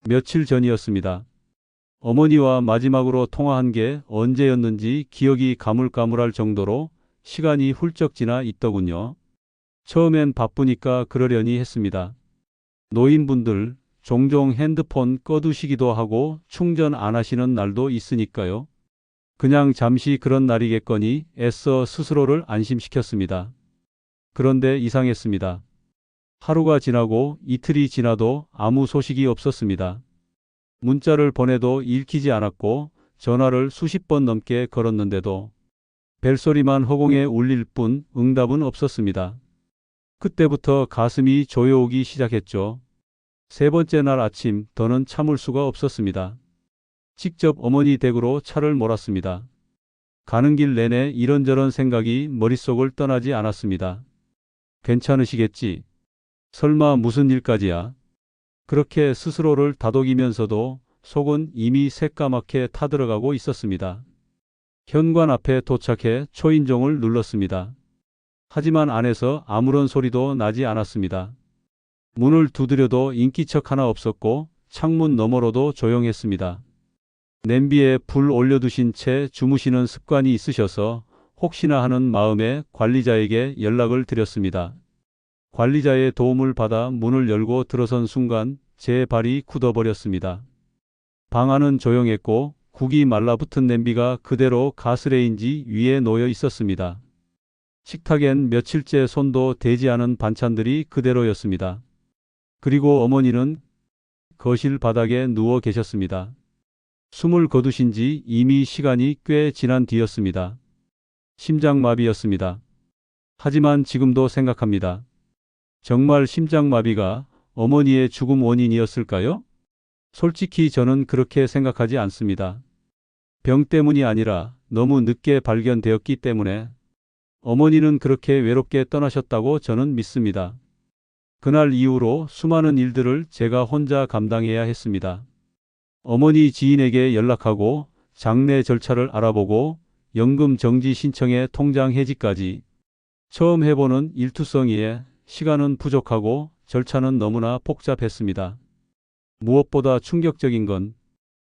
며칠 전이었습니다. 어머니와 마지막으로 통화한 게 언제였는지 기억이 가물가물할 정도로 시간이 훌쩍 지나 있더군요. 처음엔 바쁘니까 그러려니 했습니다. 노인분들 종종 핸드폰 꺼두시기도 하고 충전 안 하시는 날도 있으니까요. 그냥 잠시 그런 날이겠거니 애써 스스로를 안심시켰습니다. 그런데 이상했습니다. 하루가 지나고 이틀이 지나도 아무 소식이 없었습니다. 문자를 보내도 읽히지 않았고 전화를 수십 번 넘게 걸었는데도 벨소리만 허공에 울릴 뿐 응답은 없었습니다. 그때부터 가슴이 조여오기 시작했죠. 세 번째 날 아침 더는 참을 수가 없었습니다. 직접 어머니 댁으로 차를 몰았습니다. 가는 길 내내 이런저런 생각이 머릿속을 떠나지 않았습니다. 괜찮으시겠지? 설마 무슨 일까지야? 그렇게 스스로를 다독이면서도 속은 이미 새까맣게 타들어가고 있었습니다. 현관 앞에 도착해 초인종을 눌렀습니다. 하지만 안에서 아무런 소리도 나지 않았습니다. 문을 두드려도 인기척 하나 없었고 창문 너머로도 조용했습니다. 냄비에 불 올려두신 채 주무시는 습관이 있으셔서 혹시나 하는 마음에 관리자에게 연락을 드렸습니다. 관리자의 도움을 받아 문을 열고 들어선 순간 제 발이 굳어버렸습니다. 방 안은 조용했고 국이 말라붙은 냄비가 그대로 가스레인지 위에 놓여 있었습니다. 식탁엔 며칠째 손도 대지 않은 반찬들이 그대로였습니다. 그리고 어머니는 거실 바닥에 누워 계셨습니다. 숨을 거두신 지 이미 시간이 꽤 지난 뒤였습니다. 심장마비였습니다. 하지만 지금도 생각합니다. 정말 심장마비가 어머니의 죽음 원인이었을까요? 솔직히 저는 그렇게 생각하지 않습니다. 병 때문이 아니라 너무 늦게 발견되었기 때문에 어머니는 그렇게 외롭게 떠나셨다고 저는 믿습니다. 그날 이후로 수많은 일들을 제가 혼자 감당해야 했습니다. 어머니 지인에게 연락하고 장례 절차를 알아보고 연금 정지 신청에 통장 해지까지 처음 해보는 일투성이에 시간은 부족하고 절차는 너무나 복잡했습니다. 무엇보다 충격적인 건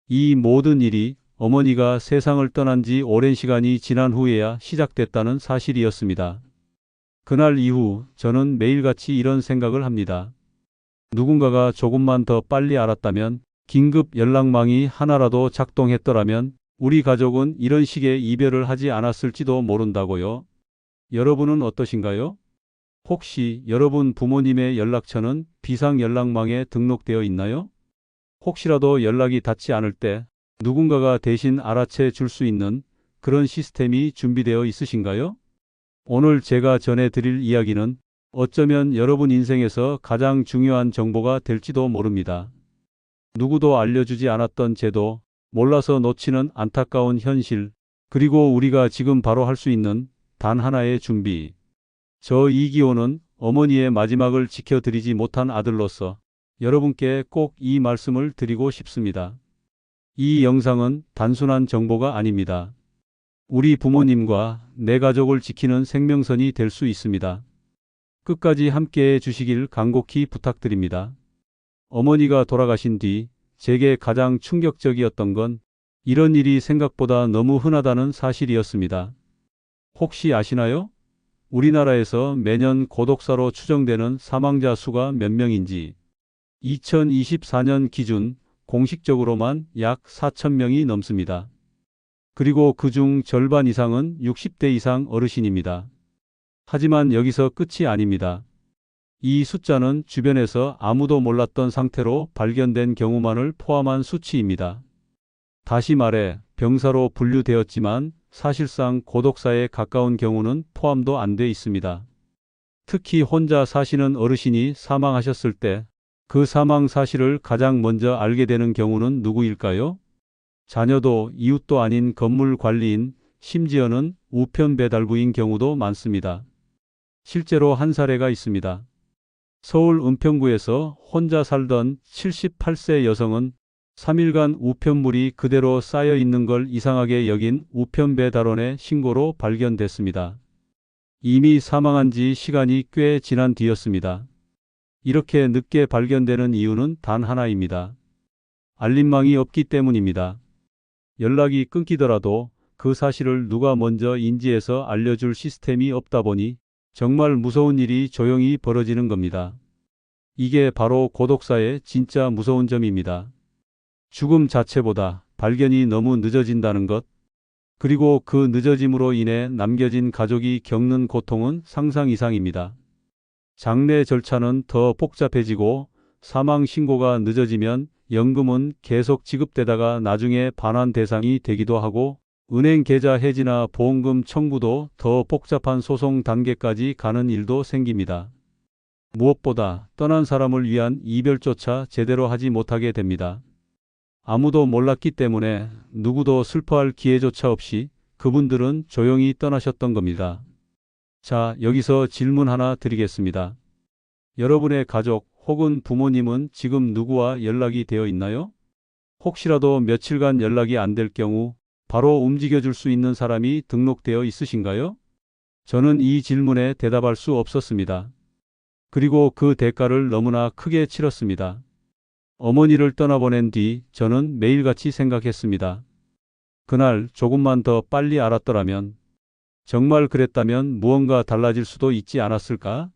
이 모든 일이 어머니가 세상을 떠난 지 오랜 시간이 지난 후에야 시작됐다는 사실이었습니다. 그날 이후 저는 매일같이 이런 생각을 합니다. 누군가가 조금만 더 빨리 알았다면, 긴급 연락망이 하나라도 작동했더라면 우리 가족은 이런 식의 이별을 하지 않았을지도 모른다고요. 여러분은 어떠신가요? 혹시 여러분 부모님의 연락처는 비상연락망에 등록되어 있나요? 혹시라도 연락이 닿지 않을 때 누군가가 대신 알아채 줄 수 있는 그런 시스템이 준비되어 있으신가요? 오늘 제가 전해드릴 이야기는 어쩌면 여러분 인생에서 가장 중요한 정보가 될지도 모릅니다. 누구도 알려주지 않았던 제도, 몰라서 놓치는 안타까운 현실, 그리고 우리가 지금 바로 할 수 있는 단 하나의 준비. 저 이기호는 어머니의 마지막을 지켜드리지 못한 아들로서 여러분께 꼭 이 말씀을 드리고 싶습니다. 이 영상은 단순한 정보가 아닙니다. 우리 부모님과 내 가족을 지키는 생명선이 될 수 있습니다. 끝까지 함께해 주시길 간곡히 부탁드립니다. 어머니가 돌아가신 뒤 제게 가장 충격적이었던 건 이런 일이 생각보다 너무 흔하다는 사실이었습니다. 혹시 아시나요? 우리나라에서 매년 고독사로 추정되는 사망자 수가 몇 명인지 2024년 기준 공식적으로만 약 4,000명이 넘습니다. 그리고 그중 절반 이상은 60대 이상 어르신입니다. 하지만 여기서 끝이 아닙니다. 이 숫자는 주변에서 아무도 몰랐던 상태로 발견된 경우만을 포함한 수치입니다. 다시 말해 병사로 분류되었지만 사실상 고독사에 가까운 경우는 포함도 안 돼 있습니다. 특히 혼자 사시는 어르신이 사망하셨을 때 그 사망 사실을 가장 먼저 알게 되는 경우는 누구일까요? 자녀도 이웃도 아닌 건물 관리인, 심지어는 우편 배달부인 경우도 많습니다. 실제로 한 사례가 있습니다. 서울 은평구에서 혼자 살던 78세 여성은 3일간 우편물이 그대로 쌓여 있는 걸 이상하게 여긴 우편 배달원의 신고로 발견됐습니다. 이미 사망한 지 시간이 꽤 지난 뒤였습니다. 이렇게 늦게 발견되는 이유는 단 하나입니다. 알림망이 없기 때문입니다. 연락이 끊기더라도 그 사실을 누가 먼저 인지해서 알려줄 시스템이 없다 보니 정말 무서운 일이 조용히 벌어지는 겁니다. 이게 바로 고독사의 진짜 무서운 점입니다. 죽음 자체보다 발견이 너무 늦어진다는 것, 그리고 그 늦어짐으로 인해 남겨진 가족이 겪는 고통은 상상 이상입니다. 장례 절차는 더 복잡해지고 사망 신고가 늦어지면 연금은 계속 지급되다가 나중에 반환 대상이 되기도 하고 은행 계좌 해지나 보험금 청구도 더 복잡한 소송 단계까지 가는 일도 생깁니다. 무엇보다 떠난 사람을 위한 이별조차 제대로 하지 못하게 됩니다. 아무도 몰랐기 때문에 누구도 슬퍼할 기회조차 없이 그분들은 조용히 떠나셨던 겁니다. 자, 여기서 질문 하나 드리겠습니다. 여러분의 가족 혹은 부모님은 지금 누구와 연락이 되어 있나요? 혹시라도 며칠간 연락이 안 될 경우 바로 움직여줄 수 있는 사람이 등록되어 있으신가요? 저는 이 질문에 대답할 수 없었습니다. 그리고 그 대가를 너무나 크게 치렀습니다. 어머니를 떠나보낸 뒤 저는 매일같이 생각했습니다. 그날 조금만 더 빨리 알았더라면, 정말 그랬다면 무언가 달라질 수도 있지 않았을까?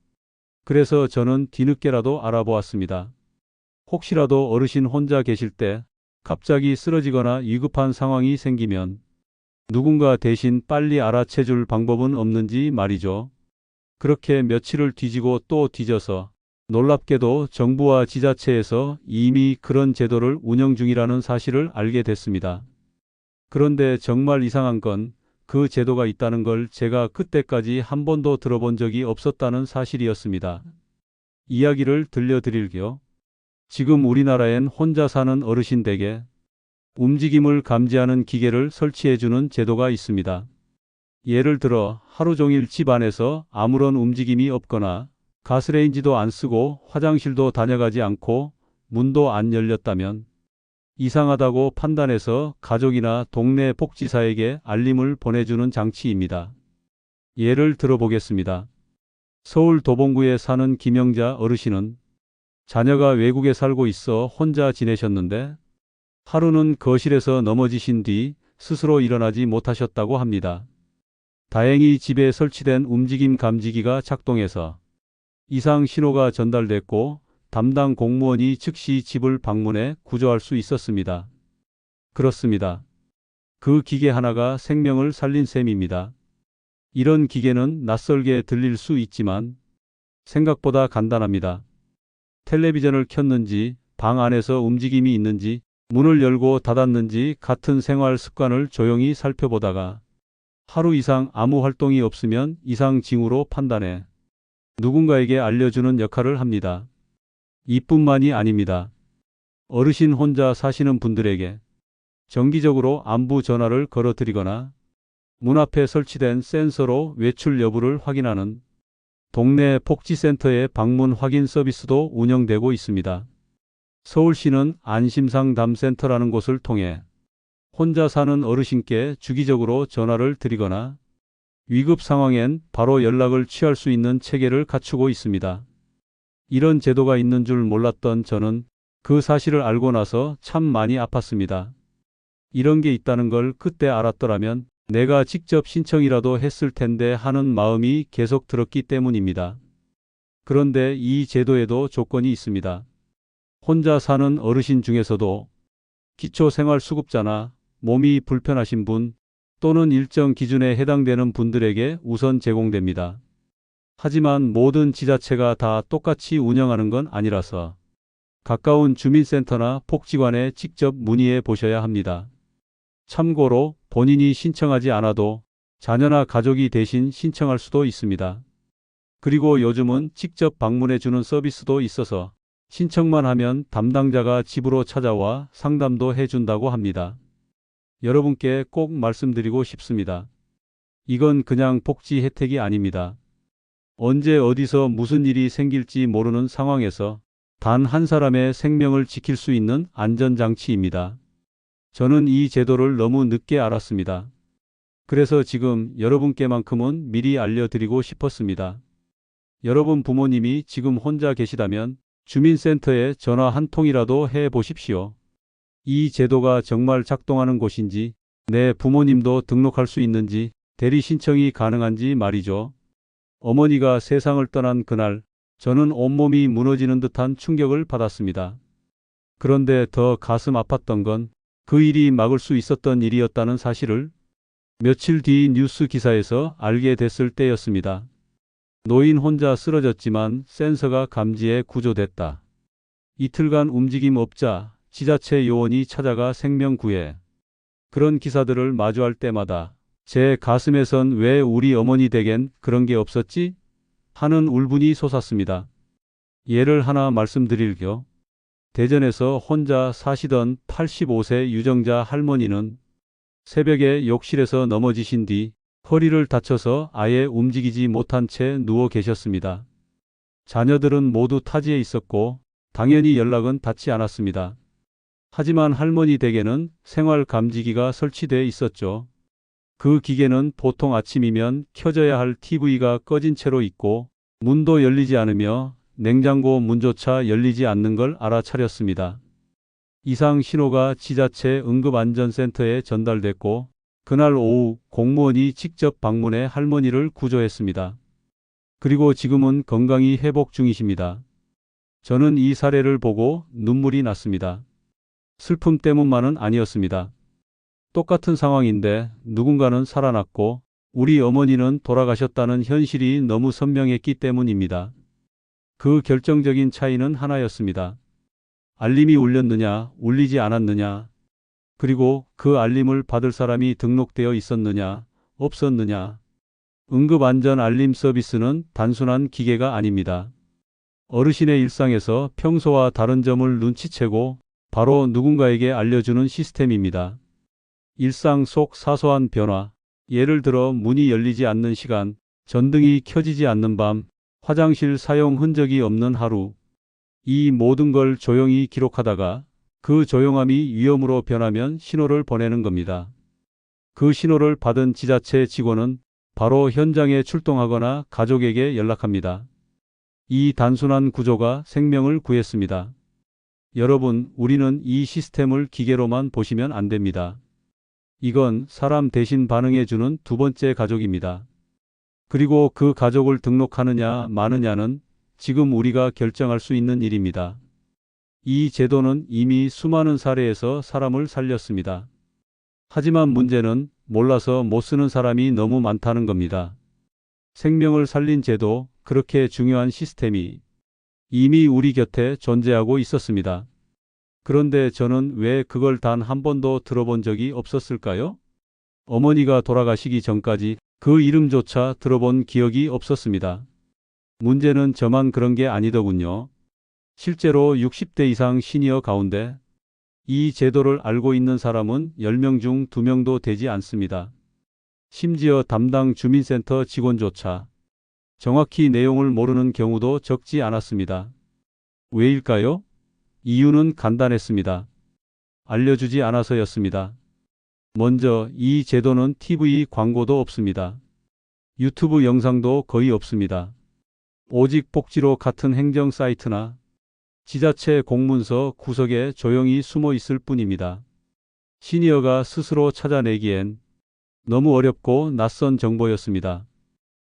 그래서 저는 뒤늦게라도 알아보았습니다. 혹시라도 어르신 혼자 계실 때 갑자기 쓰러지거나 위급한 상황이 생기면 누군가 대신 빨리 알아채줄 방법은 없는지 말이죠. 그렇게 며칠을 뒤지고 또 뒤져서 놀랍게도 정부와 지자체에서 이미 그런 제도를 운영 중이라는 사실을 알게 됐습니다. 그런데 정말 이상한 건 그 제도가 있다는 걸 제가 그때까지 한 번도 들어본 적이 없었다는 사실이었습니다. 이야기를 들려드릴게요. 지금 우리나라엔 혼자 사는 어르신들에게 움직임을 감지하는 기계를 설치해주는 제도가 있습니다. 예를 들어 하루 종일 집 안에서 아무런 움직임이 없거나 가스레인지도 안 쓰고 화장실도 다녀가지 않고 문도 안 열렸다면 이상하다고 판단해서 가족이나 동네 복지사에게 알림을 보내주는 장치입니다. 예를 들어보겠습니다. 서울 도봉구에 사는 김영자 어르신은 자녀가 외국에 살고 있어 혼자 지내셨는데 하루는 거실에서 넘어지신 뒤 스스로 일어나지 못하셨다고 합니다. 다행히 집에 설치된 움직임 감지기가 작동해서 이상 신호가 전달됐고 담당 공무원이 즉시 집을 방문해 구조할 수 있었습니다. 그렇습니다. 그 기계 하나가 생명을 살린 셈입니다. 이런 기계는 낯설게 들릴 수 있지만 생각보다 간단합니다. 텔레비전을 켰는지, 방 안에서 움직임이 있는지, 문을 열고 닫았는지 같은 생활 습관을 조용히 살펴보다가 하루 이상 아무 활동이 없으면 이상 징후로 판단해 누군가에게 알려주는 역할을 합니다. 이뿐만이 아닙니다. 어르신 혼자 사시는 분들에게 정기적으로 안부 전화를 걸어드리거나 문 앞에 설치된 센서로 외출 여부를 확인하는 동네 복지센터의 방문 확인 서비스도 운영되고 있습니다. 서울시는 안심상담센터라는 곳을 통해 혼자 사는 어르신께 주기적으로 전화를 드리거나 위급 상황엔 바로 연락을 취할 수 있는 체계를 갖추고 있습니다. 이런 제도가 있는 줄 몰랐던 저는 그 사실을 알고 나서 참 많이 아팠습니다. 이런 게 있다는 걸 그때 알았더라면 내가 직접 신청이라도 했을 텐데 하는 마음이 계속 들었기 때문입니다. 그런데 이 제도에도 조건이 있습니다. 혼자 사는 어르신 중에서도 기초생활수급자나 몸이 불편하신 분 또는 일정 기준에 해당되는 분들에게 우선 제공됩니다. 하지만 모든 지자체가 다 똑같이 운영하는 건 아니라서 가까운 주민센터나 복지관에 직접 문의해 보셔야 합니다. 참고로 본인이 신청하지 않아도 자녀나 가족이 대신 신청할 수도 있습니다. 그리고 요즘은 직접 방문해 주는 서비스도 있어서 신청만 하면 담당자가 집으로 찾아와 상담도 해준다고 합니다. 여러분께 꼭 말씀드리고 싶습니다. 이건 그냥 복지 혜택이 아닙니다. 언제 어디서 무슨 일이 생길지 모르는 상황에서 단 한 사람의 생명을 지킬 수 있는 안전장치입니다. 저는 이 제도를 너무 늦게 알았습니다. 그래서 지금 여러분께만큼은 미리 알려드리고 싶었습니다. 여러분 부모님이 지금 혼자 계시다면 주민센터에 전화 한 통이라도 해 보십시오. 이 제도가 정말 작동하는 곳인지, 내 부모님도 등록할 수 있는지, 대리 신청이 가능한지 말이죠. 어머니가 세상을 떠난 그날, 저는 온몸이 무너지는 듯한 충격을 받았습니다. 그런데 더 가슴 아팠던 건 그 일이 막을 수 있었던 일이었다는 사실을 며칠 뒤 뉴스 기사에서 알게 됐을 때였습니다. 노인 혼자 쓰러졌지만 센서가 감지해 구조됐다. 이틀간 움직임 없자 지자체 요원이 찾아가 생명 구해. 그런 기사들을 마주할 때마다 제 가슴에선 왜 우리 어머니 댁엔 그런 게 없었지? 하는 울분이 솟았습니다. 예를 하나 말씀드릴게요. 대전에서 혼자 사시던 85세 유정자 할머니는 새벽에 욕실에서 넘어지신 뒤 허리를 다쳐서 아예 움직이지 못한 채 누워 계셨습니다. 자녀들은 모두 타지에 있었고 당연히 연락은 닿지 않았습니다. 하지만 할머니 댁에는 생활감지기가 설치되어 있었죠. 그 기계는 보통 아침이면 켜져야 할 TV가 꺼진 채로 있고 문도 열리지 않으며 냉장고 문조차 열리지 않는 걸 알아차렸습니다. 이상 신호가 지자체 응급안전센터에 전달됐고 그날 오후 공무원이 직접 방문해 할머니를 구조했습니다. 그리고 지금은 건강히 회복 중이십니다. 저는 이 사례를 보고 눈물이 났습니다. 슬픔 때문만은 아니었습니다. 똑같은 상황인데 누군가는 살아났고 우리 어머니는 돌아가셨다는 현실이 너무 선명했기 때문입니다. 그 결정적인 차이는 하나였습니다. 알림이 울렸느냐, 울리지 않았느냐, 그리고 그 알림을 받을 사람이 등록되어 있었느냐, 없었느냐. 응급안전 알림 서비스는 단순한 기계가 아닙니다. 어르신의 일상에서 평소와 다른 점을 눈치채고 바로 누군가에게 알려주는 시스템입니다. 일상 속 사소한 변화, 예를 들어 문이 열리지 않는 시간, 전등이 켜지지 않는 밤, 화장실 사용 흔적이 없는 하루. 이 모든 걸 조용히 기록하다가 그 조용함이 위험으로 변하면 신호를 보내는 겁니다. 그 신호를 받은 지자체 직원은 바로 현장에 출동하거나 가족에게 연락합니다. 이 단순한 구조가 생명을 구했습니다. 여러분, 우리는 이 시스템을 기계로만 보시면 안 됩니다. 이건 사람 대신 반응해주는 두 번째 가족입니다. 그리고 그 가족을 등록하느냐 마느냐는 지금 우리가 결정할 수 있는 일입니다. 이 제도는 이미 수많은 사례에서 사람을 살렸습니다. 하지만 문제는 몰라서 못 쓰는 사람이 너무 많다는 겁니다. 생명을 살린 제도, 그렇게 중요한 시스템이 이미 우리 곁에 존재하고 있었습니다. 그런데 저는 왜 그걸 단 한 번도 들어본 적이 없었을까요? 어머니가 돌아가시기 전까지 그 이름조차 들어본 기억이 없었습니다. 문제는 저만 그런 게 아니더군요. 실제로 60대 이상 시니어 가운데 이 제도를 알고 있는 사람은 10명 중 2명도 되지 않습니다. 심지어 담당 주민센터 직원조차 정확히 내용을 모르는 경우도 적지 않았습니다. 왜일까요? 이유는 간단했습니다. 알려주지 않아서였습니다. 먼저 이 제도는 TV 광고도 없습니다. 유튜브 영상도 거의 없습니다. 오직 복지로 같은 행정 사이트나 지자체 공문서 구석에 조용히 숨어 있을 뿐입니다. 시니어가 스스로 찾아내기엔 너무 어렵고 낯선 정보였습니다.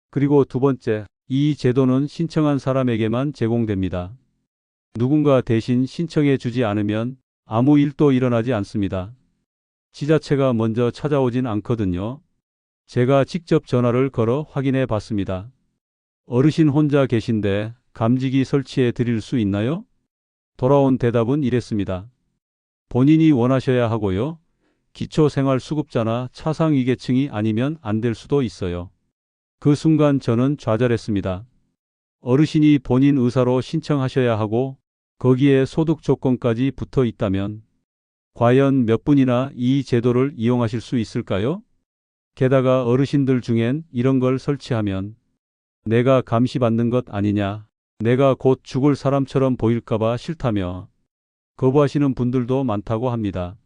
그리고 두 번째, 이 제도는 신청한 사람에게만 제공됩니다. 누군가 대신 신청해 주지 않으면 아무 일도 일어나지 않습니다. 지자체가 먼저 찾아오진 않거든요. 제가 직접 전화를 걸어 확인해 봤습니다. 어르신 혼자 계신데 감지기 설치해 드릴 수 있나요? 돌아온 대답은 이랬습니다. 본인이 원하셔야 하고요. 기초생활수급자나 차상위계층이 아니면 안 될 수도 있어요. 그 순간 저는 좌절했습니다. 어르신이 본인 의사로 신청하셔야 하고 거기에 소득 조건까지 붙어 있다면 과연 몇 분이나 이 제도를 이용하실 수 있을까요? 게다가 어르신들 중엔 이런 걸 설치하면 내가 감시받는 것 아니냐, 내가 곧 죽을 사람처럼 보일까봐 싫다며 거부하시는 분들도 많다고 합니다.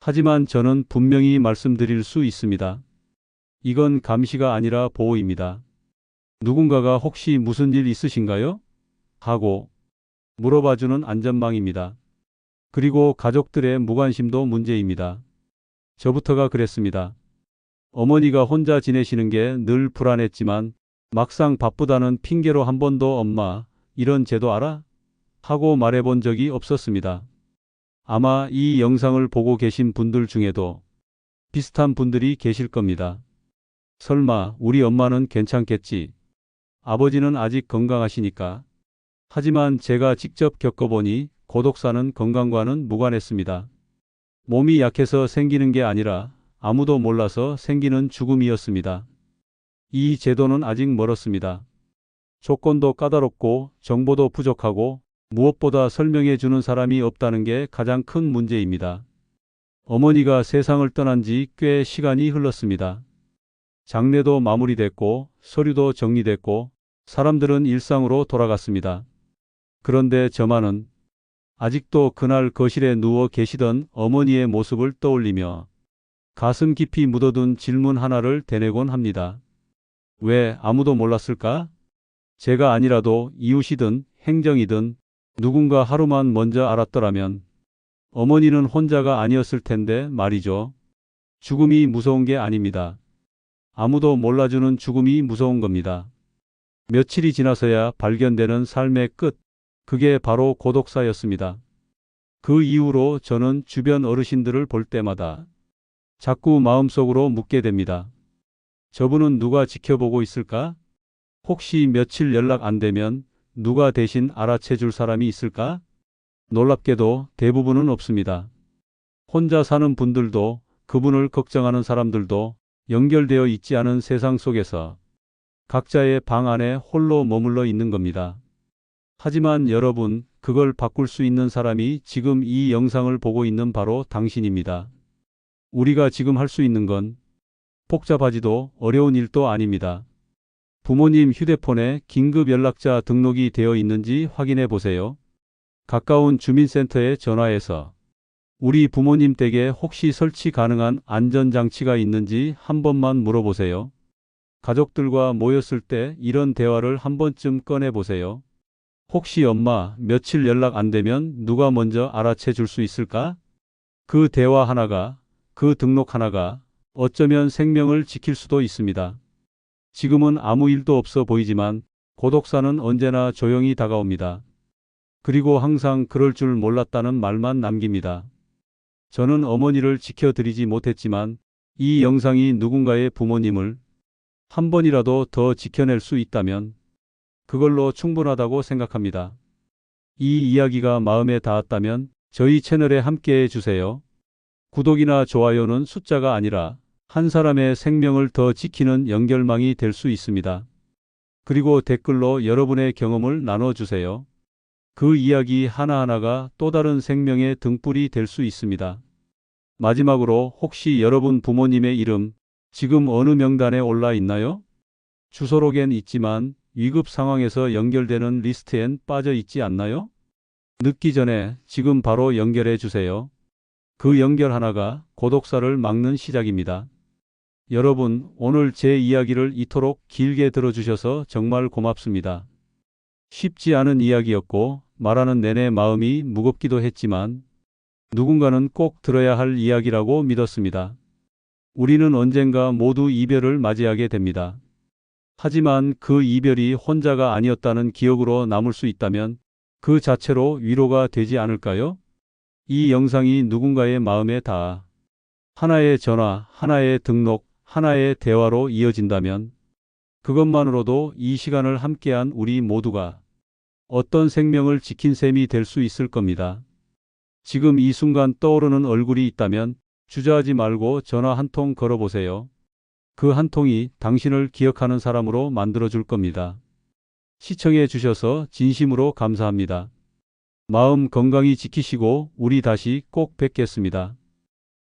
하지만 저는 분명히 말씀드릴 수 있습니다. 이건 감시가 아니라 보호입니다. 누군가가 혹시 무슨 일 있으신가요? 하고 물어봐주는 안전망입니다. 그리고 가족들의 무관심도 문제입니다. 저부터가 그랬습니다. 어머니가 혼자 지내시는 게 늘 불안했지만 막상 바쁘다는 핑계로 한 번도 엄마, 이런 제도 알아? 하고 말해본 적이 없었습니다. 아마 이 영상을 보고 계신 분들 중에도 비슷한 분들이 계실 겁니다. 설마 우리 엄마는 괜찮겠지? 아버지는 아직 건강하시니까. 하지만 제가 직접 겪어보니 고독사는 건강과는 무관했습니다. 몸이 약해서 생기는 게 아니라 아무도 몰라서 생기는 죽음이었습니다. 이 제도는 아직 멀었습니다. 조건도 까다롭고 정보도 부족하고 무엇보다 설명해 주는 사람이 없다는 게 가장 큰 문제입니다. 어머니가 세상을 떠난 지 꽤 시간이 흘렀습니다. 장례도 마무리됐고 서류도 정리됐고 사람들은 일상으로 돌아갔습니다. 그런데 저만은 아직도 그날 거실에 누워 계시던 어머니의 모습을 떠올리며 가슴 깊이 묻어둔 질문 하나를 되뇌곤 합니다. 왜 아무도 몰랐을까? 제가 아니라도 이웃이든 행정이든 누군가 하루만 먼저 알았더라면 어머니는 혼자가 아니었을 텐데 말이죠. 죽음이 무서운 게 아닙니다. 아무도 몰라주는 죽음이 무서운 겁니다. 며칠이 지나서야 발견되는 삶의 끝, 그게 바로 고독사였습니다. 그 이후로 저는 주변 어르신들을 볼 때마다 자꾸 마음속으로 묻게 됩니다. 저분은 누가 지켜보고 있을까? 혹시 며칠 연락 안 되면 누가 대신 알아채 줄 사람이 있을까? 놀랍게도 대부분은 없습니다. 혼자 사는 분들도 그분을 걱정하는 사람들도 연결되어 있지 않은 세상 속에서 각자의 방 안에 홀로 머물러 있는 겁니다. 하지만 여러분, 그걸 바꿀 수 있는 사람이 지금 이 영상을 보고 있는 바로 당신입니다. 우리가 지금 할 수 있는 건 복잡하지도 어려운 일도 아닙니다. 부모님 휴대폰에 긴급 연락자 등록이 되어 있는지 확인해 보세요. 가까운 주민센터에 전화해서 우리 부모님 댁에 혹시 설치 가능한 안전장치가 있는지 한 번만 물어보세요. 가족들과 모였을 때 이런 대화를 한 번쯤 꺼내보세요. 혹시 엄마 며칠 연락 안 되면 누가 먼저 알아채 줄 수 있을까? 그 대화 하나가, 그 등록 하나가 어쩌면 생명을 지킬 수도 있습니다. 지금은 아무 일도 없어 보이지만 고독사는 언제나 조용히 다가옵니다. 그리고 항상 그럴 줄 몰랐다는 말만 남깁니다. 저는 어머니를 지켜드리지 못했지만 이 영상이 누군가의 부모님을 한 번이라도 더 지켜낼 수 있다면 그걸로 충분하다고 생각합니다. 이 이야기가 마음에 닿았다면 저희 채널에 함께해 주세요. 구독이나 좋아요는 숫자가 아니라 한 사람의 생명을 더 지키는 연결망이 될 수 있습니다. 그리고 댓글로 여러분의 경험을 나눠주세요. 그 이야기 하나하나가 또 다른 생명의 등불이 될 수 있습니다. 마지막으로 혹시 여러분 부모님의 이름 지금 어느 명단에 올라 있나요? 주소록엔 있지만 위급 상황에서 연결되는 리스트엔 빠져 있지 않나요? 늦기 전에 지금 바로 연결해 주세요. 그 연결 하나가 고독사를 막는 시작입니다. 여러분, 오늘 제 이야기를 이토록 길게 들어주셔서 정말 고맙습니다. 쉽지 않은 이야기였고 말하는 내내 마음이 무겁기도 했지만 누군가는 꼭 들어야 할 이야기라고 믿었습니다. 우리는 언젠가 모두 이별을 맞이하게 됩니다. 하지만 그 이별이 혼자가 아니었다는 기억으로 남을 수 있다면 그 자체로 위로가 되지 않을까요? 이 영상이 누군가의 마음에 닿아 하나의 전화, 하나의 등록, 하나의 대화로 이어진다면 그것만으로도 이 시간을 함께한 우리 모두가 어떤 생명을 지킨 셈이 될 수 있을 겁니다. 지금 이 순간 떠오르는 얼굴이 있다면 주저하지 말고 전화 한 통 걸어보세요. 그 한 통이 당신을 기억하는 사람으로 만들어줄 겁니다. 시청해 주셔서 진심으로 감사합니다. 마음 건강히 지키시고 우리 다시 꼭 뵙겠습니다.